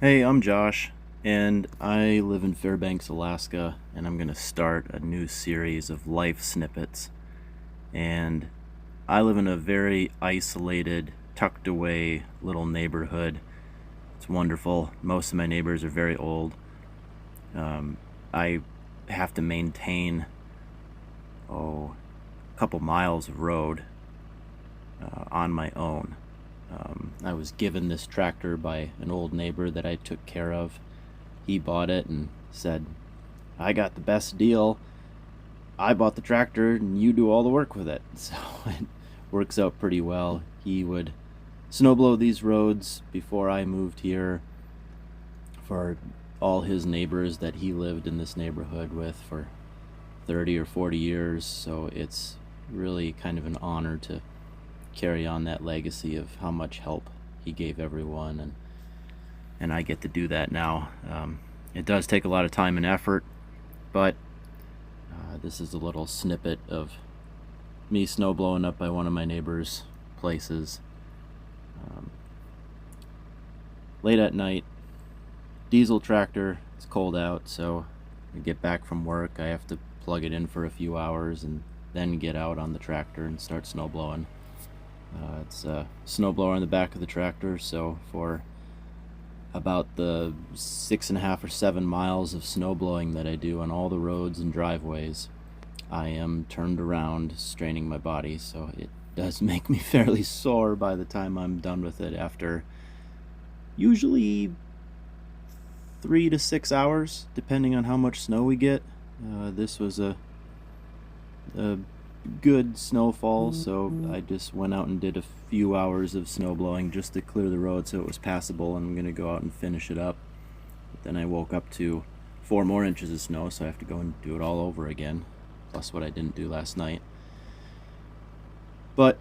Hey, I'm Josh, and I live in Fairbanks, Alaska, and I'm going to start a new series of life snippets. And I live in a very isolated, tucked away little neighborhood. It's wonderful. Most of my neighbors are very old. Um, I have to maintain, a couple miles of road on my own. I was given this tractor by an old neighbor that I took care of. He bought it and said, I got the best deal. I bought the tractor and you do all the work with it. So it works out pretty well. He would snowblow these roads before I moved here for all his neighbors that he lived in this neighborhood with for 30 or 40 years. So it's really kind of an honor to carry on that legacy of how much help he gave everyone, and I get to do that now. It does take a lot of time and effort, but this is a little snippet of me snow blowing up by one of my neighbor's places. Um, Late at night, diesel tractor, it's cold out, so I get back from work, I have to plug it in for a few hours and then get out on the tractor and start snow blowing. It's a snowblower on the back of the tractor, so for about the 6.5 or 7 miles of snow blowing that I do on all the roads and driveways, I am turned around, straining my body, so it does make me fairly sore by the time I'm done with it after usually 3 to 6 hours, depending on how much snow we get. This was a good snowfall, so I just went out and did a few hours of snow blowing just to clear the road so it was passable, and I'm going to go out and finish it up. But then I woke up to 4 more inches of snow, so I have to go and do it all over again, plus what I didn't do last night. But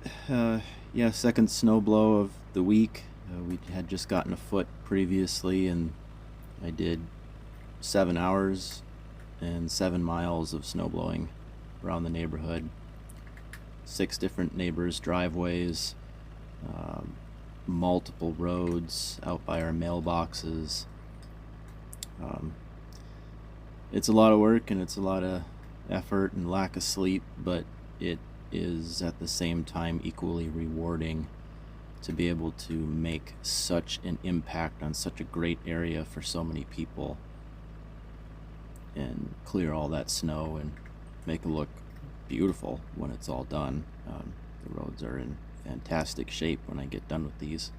yeah, second snow blow of the week. We had just gotten a foot previously, and I did 7 hours and 7 miles of snow blowing around the neighborhood. 6 different neighbors' driveways, um, multiple roads out by our mailboxes. Um, it's a lot of work and it's a lot of effort and lack of sleep, but it is at the same time equally rewarding to be able to make such an impact on such a great area for so many people and clear all that snow and make it look beautiful when it's all done. The roads are in fantastic shape when I get done with these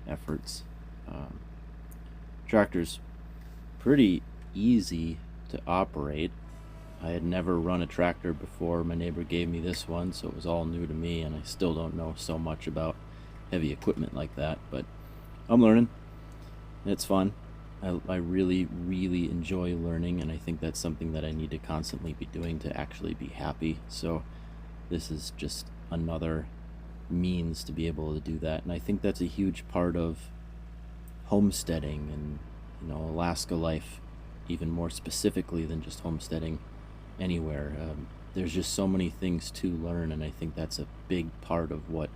efforts. Um, Tractor's pretty easy to operate. I had never run a tractor before. My neighbor gave me this one, so it was all new to me, and I still don't know so much about heavy equipment like that, but I'm learning. It's fun. I really, really enjoy learning, and I think that's something that I need to constantly be doing to actually be happy. So this is just another means to be able to do that, and I think that's a huge part of homesteading and, Alaska life, even more specifically than just homesteading anywhere. There's just so many things to learn, and I think that's a big part of what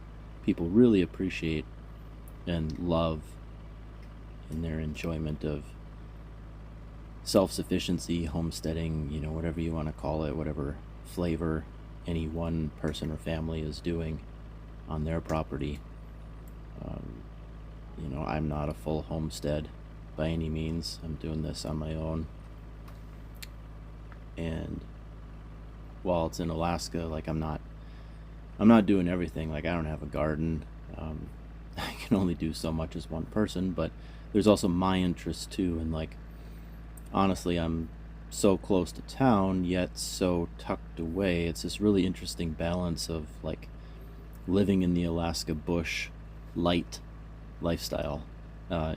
people really appreciate and love in their enjoyment of self-sufficiency, homesteading, whatever you want to call it, whatever flavor any one person or family is doing on their property. Um, I'm not a full homestead by any means. I'm doing this on my own. And while it's in Alaska, like I'm not doing everything. Like I don't have a garden. I can only do so much as one person, but there's also my interest too. And like, honestly, I'm so close to town yet so tucked away. It's this really interesting balance of like living in the Alaska bush light lifestyle.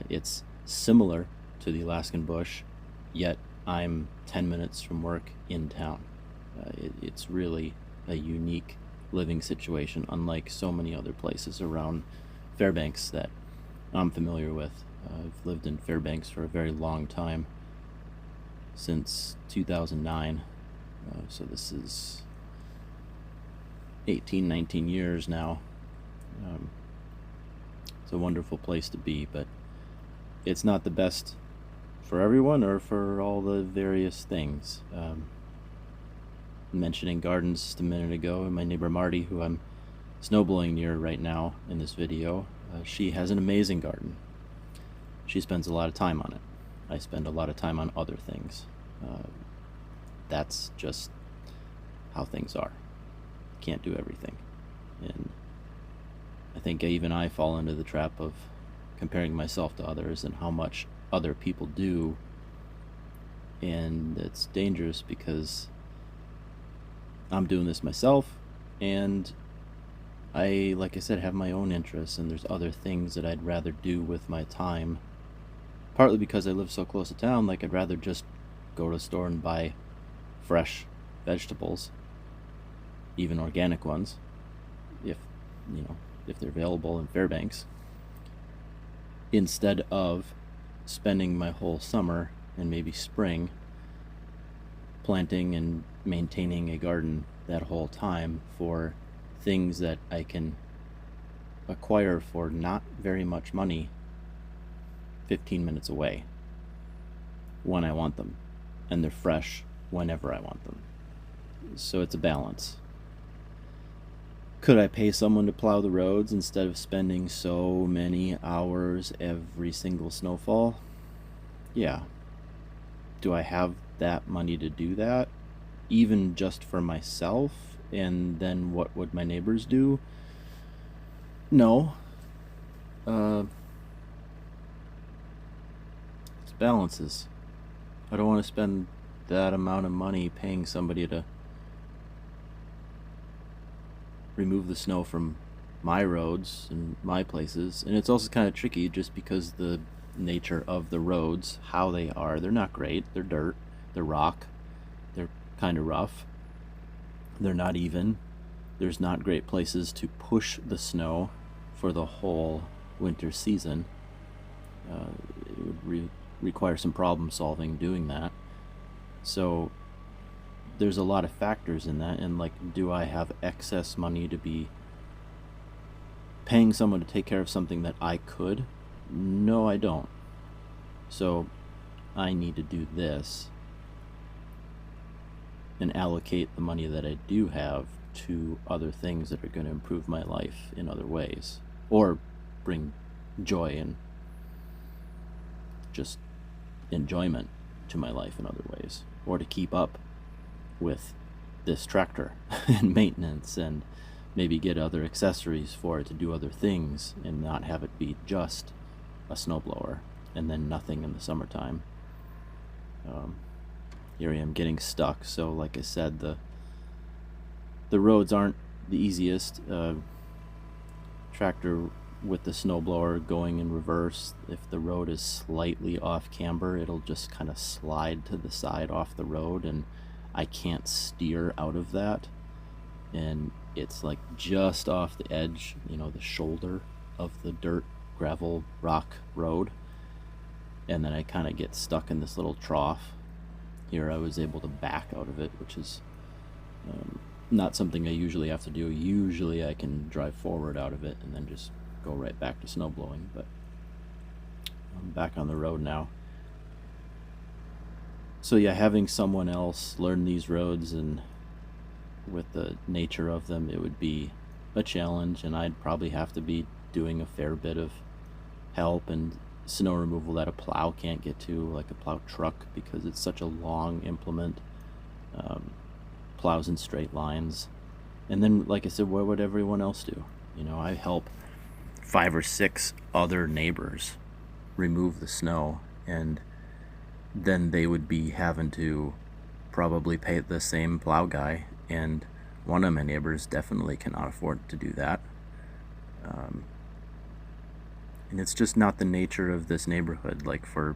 It's similar to the Alaskan bush, yet I'm 10 minutes from work in town. It's really a unique living situation, unlike so many other places around Fairbanks that I'm familiar with. I've lived in Fairbanks for a very long time, since 2009. So this is 18, 19 years now. It's a wonderful place to be, but it's not the best for everyone or for all the various things. Mentioning gardens just a minute ago, and my neighbor Marty, who I'm snowblowing near right now in this video, she has an amazing garden. She spends a lot of time on it. I spend a lot of time on other things. That's just how things are. Can't do everything. And I think even I fall into the trap of comparing myself to others and how much other people do. And it's dangerous because I'm doing this myself, and I, like I said, have my own interests, and there's other things that I'd rather do with my time. Partly because I live so close to town, like I'd rather just go to the store and buy fresh vegetables, even organic ones, if if they're available in Fairbanks, instead of spending my whole summer and maybe spring planting and maintaining a garden that whole time for things that I can acquire for not very much money 15 minutes away when I want them, and they're fresh whenever I want them. So it's a balance. Could I pay someone to plow the roads instead of spending so many hours every single snowfall? Yeah. Do I have that money to do that, even just for myself? And then what would my neighbors do? No. It's balances. I don't want to spend that amount of money paying somebody to remove the snow from my roads and my places. And it's also kind of tricky just because the nature of the roads, how they are, they're not great. They're dirt, they're rock, they're kind of rough, they're not even. There's not great places to push the snow for the whole winter season. It would require some problem solving doing that. So there's a lot of factors in that, and like, do I have excess money to be paying someone to take care of something that I could? No, I don't. So I need to do this and allocate the money that I do have to other things that are going to improve my life in other ways, or bring joy and just enjoyment to my life in other ways, or to keep up with this tractor and maintenance, and maybe get other accessories for it to do other things, and not have it be just a snowblower and then nothing in the summertime. Here I am getting stuck. So like I said, the roads aren't the easiest. Tractor with the snowblower going in reverse, if the road is slightly off camber, it'll just kind of slide to the side off the road, and I can't steer out of that. And it's like just off the edge, the shoulder of the dirt, gravel, rock road. And then I kind of get stuck in this little trough. Here I was able to back out of it, which is not something I usually have to do. Usually I can drive forward out of it and then just go right back to snowblowing, but I'm back on the road now. So yeah, having someone else learn these roads, and with the nature of them, it would be a challenge, and I'd probably have to be doing a fair bit of help and snow removal that a plow can't get to, like a plow truck, because it's such a long implement. Plows in straight lines. And then, like I said, what would everyone else do? I help 5 or 6 other neighbors remove the snow, and then they would be having to probably pay the same plow guy, and one of my neighbors definitely cannot afford to do that. And it's just not the nature of this neighborhood. Like, for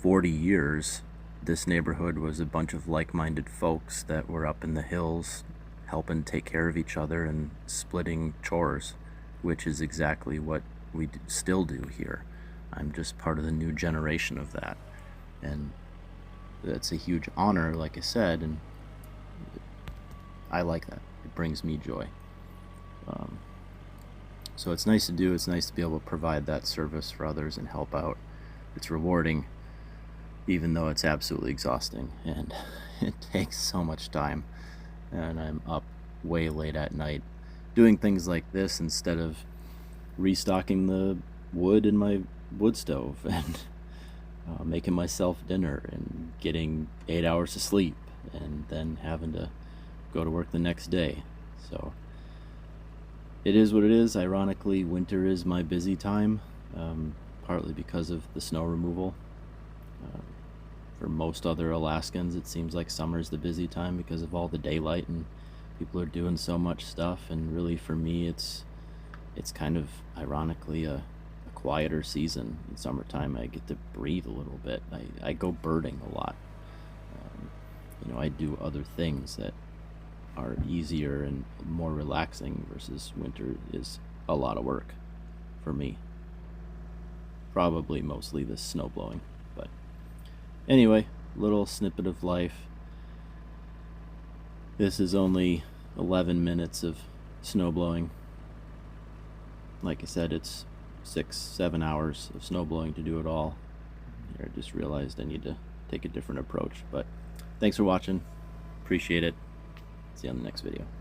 40 years, this neighborhood was a bunch of like-minded folks that were up in the hills helping take care of each other and splitting chores, which is exactly what we still do here. I'm just part of the new generation of that, and that's a huge honor, like I said, and I like that. It brings me joy. So it's nice to do. It's nice to be able to provide that service for others and help out it's rewarding, even though it's absolutely exhausting, and it takes so much time, and I'm up way late at night doing things like this instead of restocking the wood in my wood stove and making myself dinner and getting 8 hours of sleep and then having to go to work the next day. So it is what it is. Ironically, winter is my busy time, partly because of the snow removal. Uh, for most other Alaskans, it seems like summer is the busy time because of all the daylight and people are doing so much stuff. And really, for me, it's kind of ironically a quieter season. In summertime, I get to breathe a little bit. I go birding a lot. I do other things that are easier and more relaxing, versus winter is a lot of work for me. Probably mostly the snow blowing. But anyway, little snippet of life. This is only 11 minutes of snow blowing. Like I said, it's 6-7 hours of snow blowing to do it all. I just realized I need to take a different approach. But thanks for watching. Appreciate it. See you on the next video.